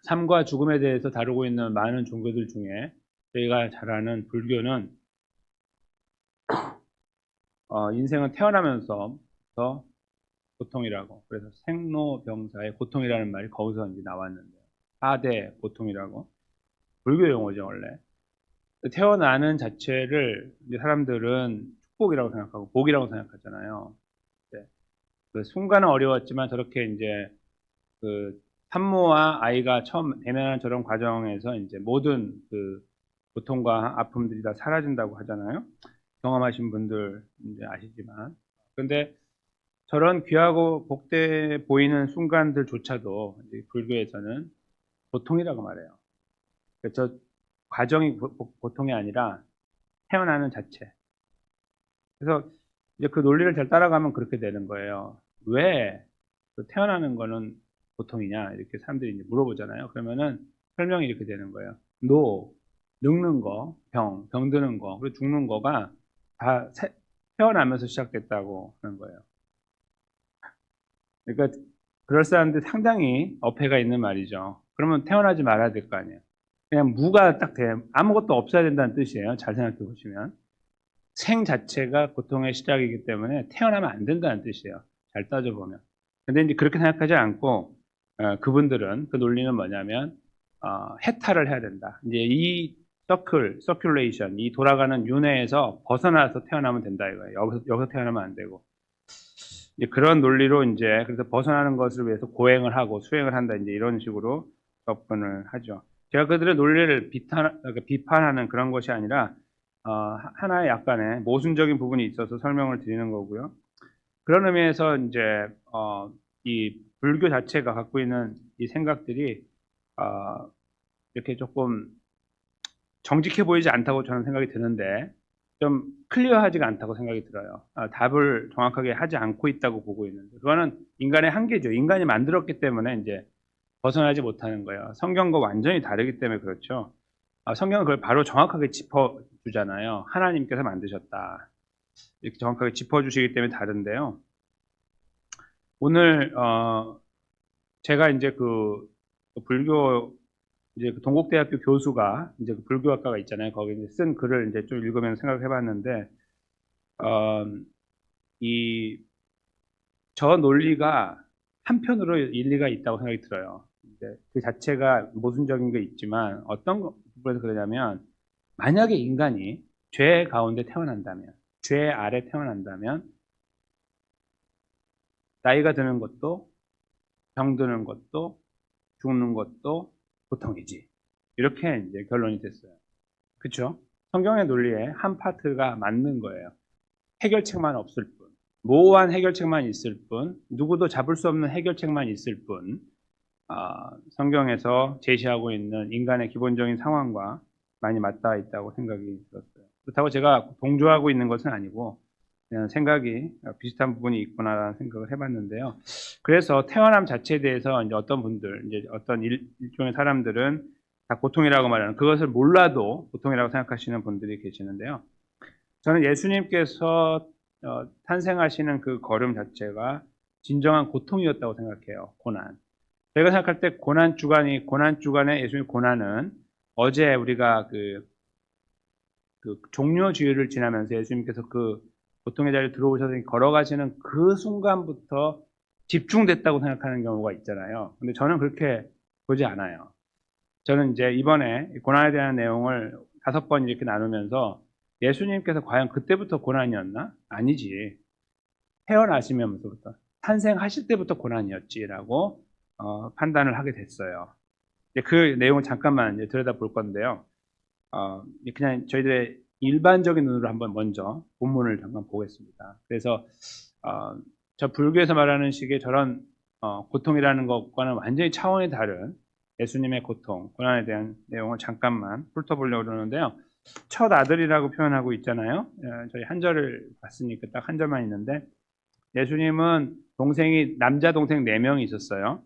삶과 죽음에 대해서 다루고 있는 많은 종교들 중에 저희가 잘 아는 불교는 인생은 태어나면서부터 고통이라고, 그래서 생로병사의 고통이라는 말이 거기서 이제 나왔는데요. 4대 고통이라고. 불교 용어죠, 원래. 태어나는 자체를 이제 사람들은 축복이라고 생각하고 복이라고 생각하잖아요. 네. 그 순간은 어려웠지만 저렇게 이제 그 산모와 아이가 처음 대면하는 저런 과정에서 이제 모든 그 고통과 아픔들이 다 사라진다고 하잖아요. 경험하신 분들 이제 아시지만. 근데 저런 귀하고 복돼 보이는 순간들조차도 이제 불교에서는 고통이라고 말해요. 저 과정이 고통이 아니라 태어나는 자체. 그래서 이제 그 논리를 잘 따라가면 그렇게 되는 거예요. 왜 그 태어나는 거는 고통이냐? 이렇게 사람들이 이제 물어보잖아요. 그러면은 설명이 이렇게 되는 거예요. 늙는 거, 병드는 거, 그리고 죽는 거가 다 태어나면서 시작됐다고 하는 거예요. 그러니까 그럴싸한데 상당히 어폐가 있는 말이죠. 그러면 태어나지 말아야 될 거 아니에요. 그냥 무가 딱 돼. 아무것도 없어야 된다는 뜻이에요. 잘 생각해 보시면. 생 자체가 고통의 시작이기 때문에 태어나면 안 된다는 뜻이에요. 잘 따져보면. 근데 이제 그렇게 생각하지 않고, 그분들은 그 논리는 뭐냐면, 해탈을 해야 된다. 이제 이 서큘레이션, 이 돌아가는 윤회에서 벗어나서 태어나면 된다 이거예요. 여기서 태어나면 안 되고. 이제 그런 논리로 이제 그래서 벗어나는 것을 위해서 고행을 하고 수행을 한다. 이제 이런 식으로 접근을 하죠. 제가 그들의 논리를 그러니까 비판하는 그런 것이 아니라, 하나의 약간의 모순적인 부분이 있어서 설명을 드리는 거고요. 그런 의미에서 이제 이 불교 자체가 갖고 있는 이 생각들이 이렇게 조금 정직해 보이지 않다고 저는 생각이 드는데 좀 클리어하지가 않다고 생각이 들어요. 답을 정확하게 하지 않고 있다고 보고 있는데 그거는 인간의 한계죠. 인간이 만들었기 때문에 이제 벗어나지 못하는 거예요. 성경과 완전히 다르기 때문에 그렇죠. 성경은 그걸 바로 정확하게 짚어주잖아요. 하나님께서 만드셨다. 이렇게 정확하게 짚어주시기 때문에 다른데요. 오늘 제가 이제 그 불교 이제 그 동국대학교 교수가 이제 그 불교학과가 있잖아요. 거기 이제 쓴 글을 이제 좀 읽으면서 생각해봤는데 이 저 논리가 한편으로 일리가 있다고 생각이 들어요. 이제 그 자체가 모순적인 게 있지만 어떤 부분에서 그러냐면 만약에 인간이 죄 가운데 태어난다면, 죄 아래 태어난다면 나이가 드는 것도 병드는 것도 죽는 것도 고통이지. 이렇게 이제 결론이 됐어요. 그렇죠? 성경의 논리에 한 파트가 맞는 거예요. 해결책만 없을 뿐, 모호한 해결책만 있을 뿐, 누구도 잡을 수 없는 해결책만 있을 뿐, 성경에서 제시하고 있는 인간의 기본적인 상황과 많이 맞닿아 있다고 생각이 들었어요. 그렇다고 제가 동조하고 있는 것은 아니고 그냥 생각이 비슷한 부분이 있구나라는 생각을 해봤는데요. 그래서 태어남 자체에 대해서 이제 어떤 분들, 이제 어떤 일종의 사람들은 다 고통이라고 말하는 그것을 몰라도 고통이라고 생각하시는 분들이 계시는데요. 저는 예수님께서 탄생하시는 그 걸음 자체가 진정한 고통이었다고 생각해요. 고난. 제가 생각할 때 고난 주간에 예수님 고난은 어제 우리가 그 종료주일을 지나면서 예수님께서 그 고통의 자리에 들어오셔서 걸어가시는 그 순간부터 집중됐다고 생각하는 경우가 있잖아요. 근데 저는 그렇게 보지 않아요. 저는 이제 이번에 고난에 대한 내용을 5번 이렇게 나누면서 예수님께서 과연 그때부터 고난이었나? 아니지. 태어나시면서부터 탄생하실 때부터 고난이었지라고 판단을 하게 됐어요. 그 내용을 잠깐만 이제 들여다볼 건데요. 그냥 저희들의 일반적인 눈으로 한번 먼저 본문을 잠깐 보겠습니다. 그래서 저 불교에서 말하는 식의 저런 고통이라는 것과는 완전히 차원이 다른 예수님의 고통, 고난에 대한 내용을 잠깐만 훑어보려고 그러는데요. 첫 아들이라고 표현하고 있잖아요. 저희 한 절을 봤으니까 딱 한 절만 있는데 예수님은 남자 동생 4명이 있었어요.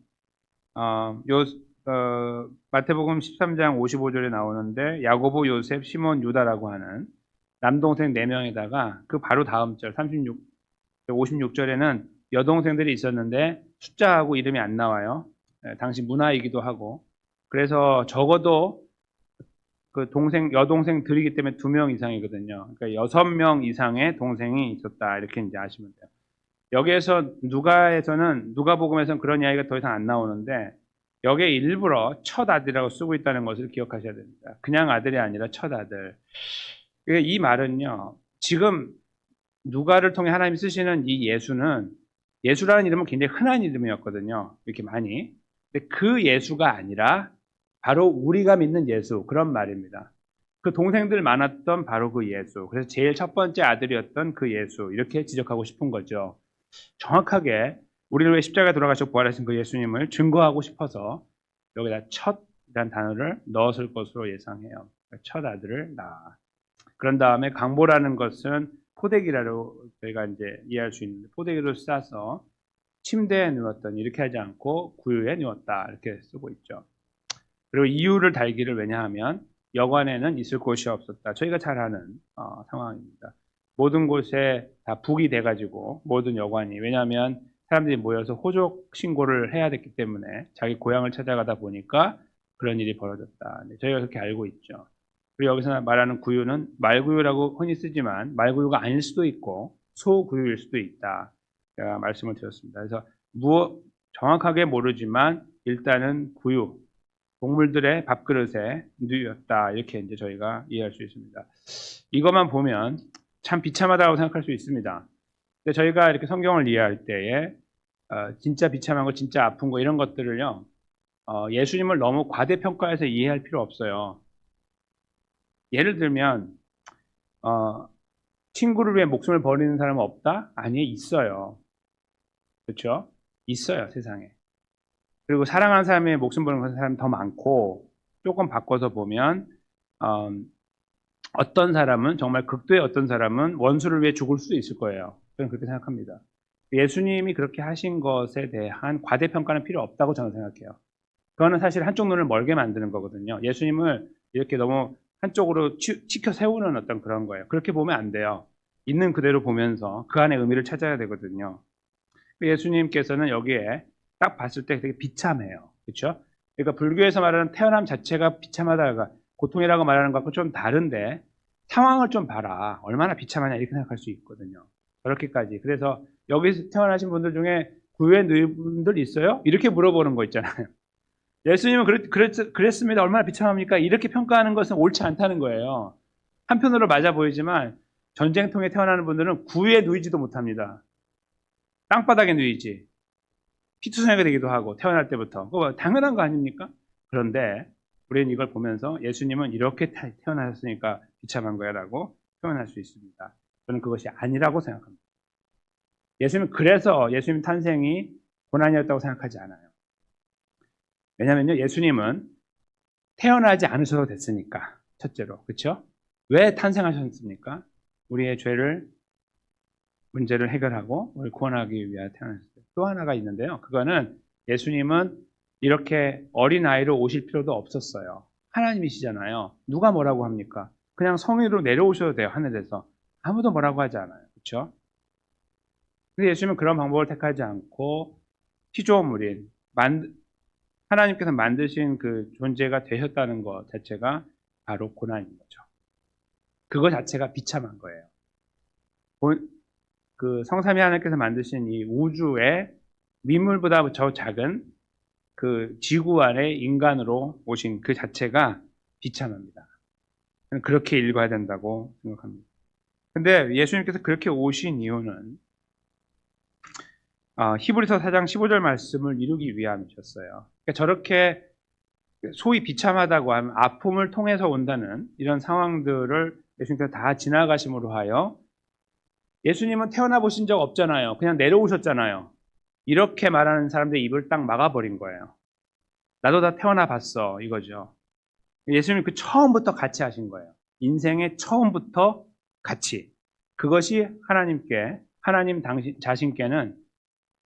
마태복음 13장 55절에 나오는데 야고보, 요셉, 시몬, 유다라고 하는 남동생 4명에다가 그 바로 다음 절 56절에는 여동생들이 있었는데 숫자하고 이름이 안 나와요. 당시 문화이기도 하고 그래서 적어도 그 여동생 들이기 때문에 2명 이상이거든요. 그러니까 6명 이상의 동생이 있었다. 이렇게 이제 아시면 돼요. 여기에서 누가복음에서는 그런 이야기가 더 이상 안 나오는데 여기에 일부러 첫 아들이라고 쓰고 있다는 것을 기억하셔야 됩니다. 그냥 아들이 아니라 첫 아들. 이 말은요. 지금 누가를 통해 하나님이 쓰시는 이 예수라는 이름은 굉장히 흔한 이름이었거든요. 이렇게 많이. 근데 그 예수가 아니라 바로 우리가 믿는 예수, 그런 말입니다. 그 동생들 많았던 바로 그 예수. 그래서 제일 첫 번째 아들이었던 그 예수. 이렇게 지적하고 싶은 거죠. 정확하게 우리를 위해 십자가에 돌아가시고 부활하신 그 예수님을 증거하고 싶어서 여기다 첫이라는 단어를 넣었을 것으로 예상해요. 첫 아들을 낳아. 그런 다음에 강보라는 것은 포대기라로 저희가 이제 이해할 수 있는데 포대기로 싸서 침대에 누웠더니 이렇게 하지 않고 구유에 누웠다 이렇게 쓰고 있죠. 그리고 이유를 달기를 왜냐하면 여관에는 있을 곳이 없었다. 저희가 잘 아는 상황입니다. 모든 곳에 다 북이 돼가지고 모든 여관이 왜냐하면 사람들이 모여서 호적 신고를 해야 됐기 때문에 자기 고향을 찾아가다 보니까 그런 일이 벌어졌다. 저희가 그렇게 알고 있죠. 그리고 여기서 말하는 구유는 말구유라고 흔히 쓰지만 말구유가 아닐 수도 있고 소구유일 수도 있다. 제가 말씀을 드렸습니다. 그래서 정확하게 모르지만 일단은 구유, 동물들의 밥그릇에 누였다. 이렇게 이제 저희가 이해할 수 있습니다. 이것만 보면 참 비참하다고 생각할 수 있습니다. 근데 저희가 이렇게 성경을 이해할 때에 진짜 비참한 거, 진짜 아픈 거 이런 것들을요. 예수님을 너무 과대평가해서 이해할 필요 없어요. 예를 들면 친구를 위해 목숨을 버리는 사람은 없다? 아니, 있어요. 그렇죠? 있어요, 세상에. 그리고 사랑하는 사람의 목숨 버리는 사람이 더 많고 조금 바꿔서 보면 어떤 사람은 정말 극도의 어떤 사람은 원수를 위해 죽을 수도 있을 거예요. 저는 그렇게 생각합니다. 예수님이 그렇게 하신 것에 대한 과대평가는 필요 없다고 저는 생각해요. 그거는 사실 한쪽 눈을 멀게 만드는 거거든요. 예수님을 이렇게 너무 한쪽으로 치켜 세우는 어떤 그런 거예요. 그렇게 보면 안 돼요. 있는 그대로 보면서 그 안에 의미를 찾아야 되거든요. 예수님께서는 여기에 딱 봤을 때 되게 비참해요. 그렇죠? 그러니까 불교에서 말하는 태어남 자체가 비참하다가 고통이라고 말하는 것과 좀 다른데 상황을 좀 봐라. 얼마나 비참하냐 이렇게 생각할 수 있거든요. 그렇게까지. 그래서 여기서 태어나신 분들 중에 구유에 누인 분들 있어요? 이렇게 물어보는 거 있잖아요. 예수님은 그랬습니다. 얼마나 비참합니까? 이렇게 평가하는 것은 옳지 않다는 거예요. 한편으로 맞아 보이지만 전쟁통에 태어나는 분들은 구유에 누이지도 못합니다. 땅바닥에 누이지. 피투성이가 되기도 하고 태어날 때부터. 그거 당연한 거 아닙니까? 그런데 우리는 이걸 보면서 예수님은 이렇게 태어나셨으니까 비참한 거야 라고 표현할 수 있습니다. 저는 그것이 아니라고 생각합니다. 그래서 예수님 탄생이 고난이었다고 생각하지 않아요. 왜냐면요, 예수님은 태어나지 않으셔도 됐으니까. 첫째로. 그렇죠? 왜 탄생하셨습니까? 우리의 문제를 해결하고 우리를 구원하기 위해 태어나셨어요. 또 하나가 있는데요. 그거는 예수님은 이렇게 어린아이로 오실 필요도 없었어요. 하나님이시잖아요. 누가 뭐라고 합니까? 그냥 성의로 내려오셔도 돼요. 하늘에서. 아무도 뭐라고 하지 않아요. 그렇죠? 근데 예수님은 그런 방법을 택하지 않고 피조물인 하나님께서 만드신 그 존재가 되셨다는 것 자체가 바로 고난인 거죠. 그거 자체가 비참한 거예요. 그 성삼위 하나님께서 만드신 이 우주의 민물보다 저 작은 그 지구 안에 인간으로 오신 그 자체가 비참합니다. 그렇게 읽어야 된다고 생각합니다. 근데 예수님께서 그렇게 오신 이유는 히브리서 4장 15절 말씀을 이루기 위함이셨어요. 그러니까 저렇게 소위 비참하다고 하면 아픔을 통해서 온다는 이런 상황들을 예수님께서 다 지나가심으로 하여 예수님은 태어나 보신 적 없잖아요. 그냥 내려오셨잖아요. 이렇게 말하는 사람들의 입을 딱 막아버린 거예요. 나도 다 태어나 봤어 이거죠. 예수님이 그 처음부터 같이 하신 거예요. 인생의 처음부터 같이. 그것이 하나님 자신께는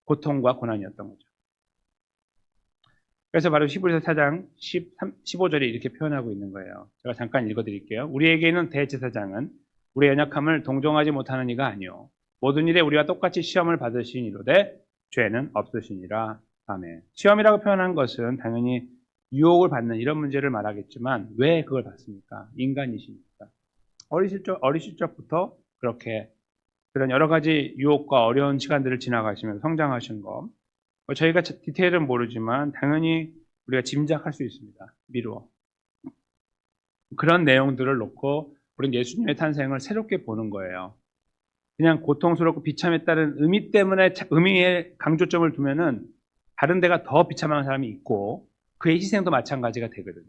고통과 고난이었던 거죠. 그래서 바로 히브리서 4장 15절에 이렇게 표현하고 있는 거예요. 제가 잠깐 읽어드릴게요. 우리에게는 대제사장은 우리의 연약함을 동정하지 못하는 이가 아니요 모든 일에 우리와 똑같이 시험을 받으신 이로되 죄는 없으시니라. 아멘. 시험이라고 표현한 것은 당연히 유혹을 받는 이런 문제를 말하겠지만 왜 그걸 받습니까? 인간이시니까. 어리실 적부터 그렇게 그런 여러 가지 유혹과 어려운 시간들을 지나가시면서 성장하신 거. 저희가 디테일은 모르지만 당연히 우리가 짐작할 수 있습니다. 미루어. 그런 내용들을 놓고 우리는 예수님의 탄생을 새롭게 보는 거예요. 그냥 고통스럽고 비참했다는 의미 때문에 의미에 강조점을 두면은 다른 데가 더 비참한 사람이 있고 그의 희생도 마찬가지가 되거든요.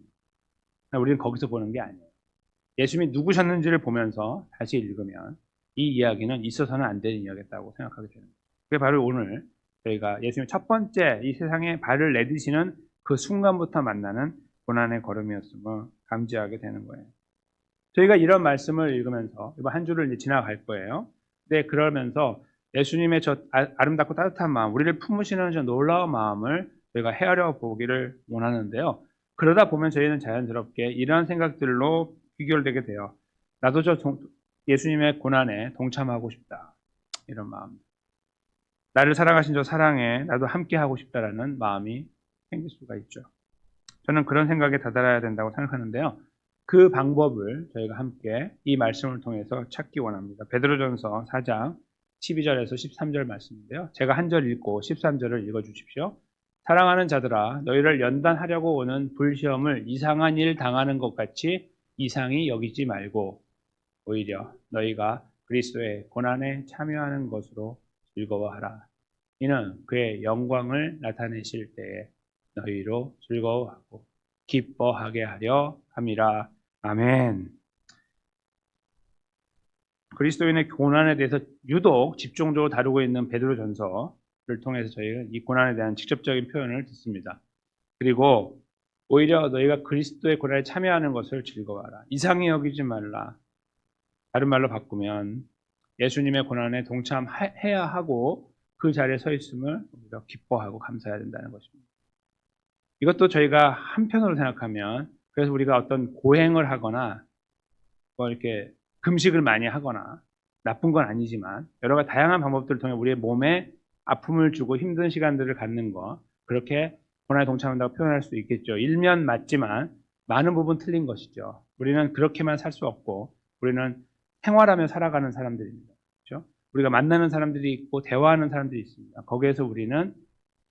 우리는 거기서 보는 게 아니에요. 예수님이 누구셨는지를 보면서 다시 읽으면 이 이야기는 있어서는 안 되는 이야기였다고 생각하게 되는 거예요. 그게 바로 오늘 저희가 예수님이 첫 번째 이 세상에 발을 내디시는 그 순간부터 만나는 고난의 걸음이었음을 감지하게 되는 거예요. 저희가 이런 말씀을 읽으면서 이번 한 주를 이제 지나갈 거예요. 근데 그러면서 예수님의 저 아름답고 따뜻한 마음, 우리를 품으시는 저 놀라운 마음을 저희가 헤아려 보기를 원하는데요. 그러다 보면 저희는 자연스럽게 이러한 생각들로 귀결되게 돼요. 나도 예수님의 고난에 동참하고 싶다. 이런 마음. 나를 사랑하신 저 사랑에 나도 함께 하고 싶다라는 마음이 생길 수가 있죠. 저는 그런 생각에 다다라야 된다고 생각하는데요. 그 방법을 저희가 함께 이 말씀을 통해서 찾기 원합니다. 베드로전서 4장 12절에서 13절 말씀인데요. 제가 한 절 읽고 13절을 읽어주십시오. 사랑하는 자들아, 너희를 연단하려고 오는 불시험을 이상한 일 당하는 것 같이 이상히 여기지 말고 오히려 너희가 그리스도의 고난에 참여하는 것으로 즐거워하라. 이는 그의 영광을 나타내실 때에 너희로 즐거워하고 기뻐하게 하려 함이라. 아멘. 그리스도인의 고난에 대해서 유독 집중적으로 다루고 있는 베드로전서를 통해서 저희는 이 고난에 대한 직접적인 표현을 듣습니다. 그리고 오히려 너희가 그리스도의 고난에 참여하는 것을 즐거워하라. 이상히 여기지 말라. 다른 말로 바꾸면 예수님의 고난에 동참해야 하고 그 자리에 서 있음을 우리가 기뻐하고 감사해야 된다는 것입니다. 이것도 저희가 한편으로 생각하면 그래서 우리가 어떤 고행을 하거나 뭐 이렇게 금식을 많이 하거나 나쁜 건 아니지만 여러 가지 다양한 방법들을 통해 우리의 몸에 아픔을 주고 힘든 시간들을 갖는 거 그렇게 고난에 동참한다고 표현할 수 있겠죠. 일면 맞지만 많은 부분 틀린 것이죠. 우리는 그렇게만 살 수 없고 우리는 생활하며 살아가는 사람들입니다. 그렇죠? 우리가 만나는 사람들이 있고 대화하는 사람들이 있습니다. 거기에서 우리는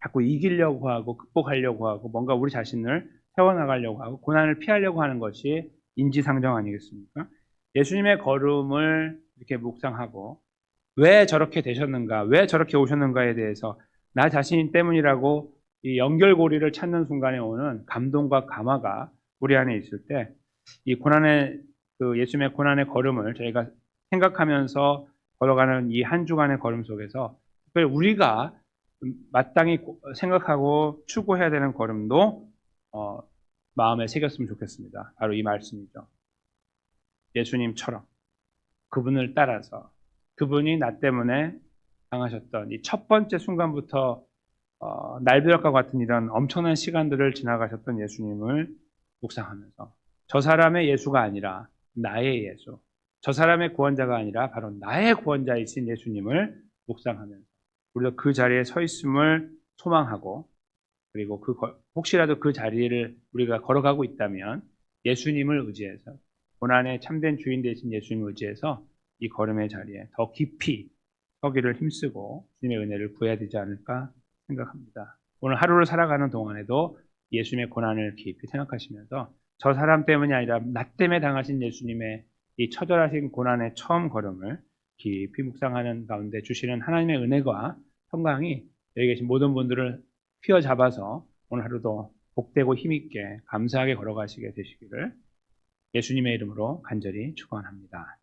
자꾸 이기려고 하고 극복하려고 하고 뭔가 우리 자신을 세워나가려고 하고 고난을 피하려고 하는 것이 인지상정 아니겠습니까? 예수님의 걸음을 이렇게 묵상하고 왜 저렇게 되셨는가, 왜 저렇게 오셨는가에 대해서 나 자신 때문이라고 이 연결고리를 찾는 순간에 오는 감동과 감화가 우리 안에 있을 때 이 고난의 그 예수님의 고난의 걸음을 저희가 생각하면서 걸어가는 이 한 주간의 걸음 속에서 특별히 우리가 마땅히 생각하고 추구해야 되는 걸음도 마음에 새겼으면 좋겠습니다. 바로 이 말씀이죠. 예수님처럼 그분을 따라서 그분이 나 때문에 당하셨던 이 첫 번째 순간부터 날벼락과 같은 이런 엄청난 시간들을 지나가셨던 예수님을 묵상하면서 저 사람의 예수가 아니라 나의 예수, 저 사람의 구원자가 아니라 바로 나의 구원자이신 예수님을 묵상하면서 우리도 그 자리에 서 있음을 소망하고 그리고 혹시라도 그 자리를 우리가 걸어가고 있다면 예수님을 의지해서 고난의 참된 주인 되신 예수님을 의지해서 이 걸음의 자리에 더 깊이 서기를 힘쓰고 주님의 은혜를 구해야 되지 않을까 생각합니다. 오늘 하루를 살아가는 동안에도 예수님의 고난을 깊이 생각하시면서 저 사람 때문이 아니라 나 때문에 당하신 예수님의 이 처절하신 고난의 처음 걸음을 깊이 묵상하는 가운데 주시는 하나님의 은혜가 평강이 여기 계신 모든 분들을 휘어잡아서 오늘 하루도 복되고 힘있게 감사하게 걸어가시게 되시기를 예수님의 이름으로 간절히 축원합니다.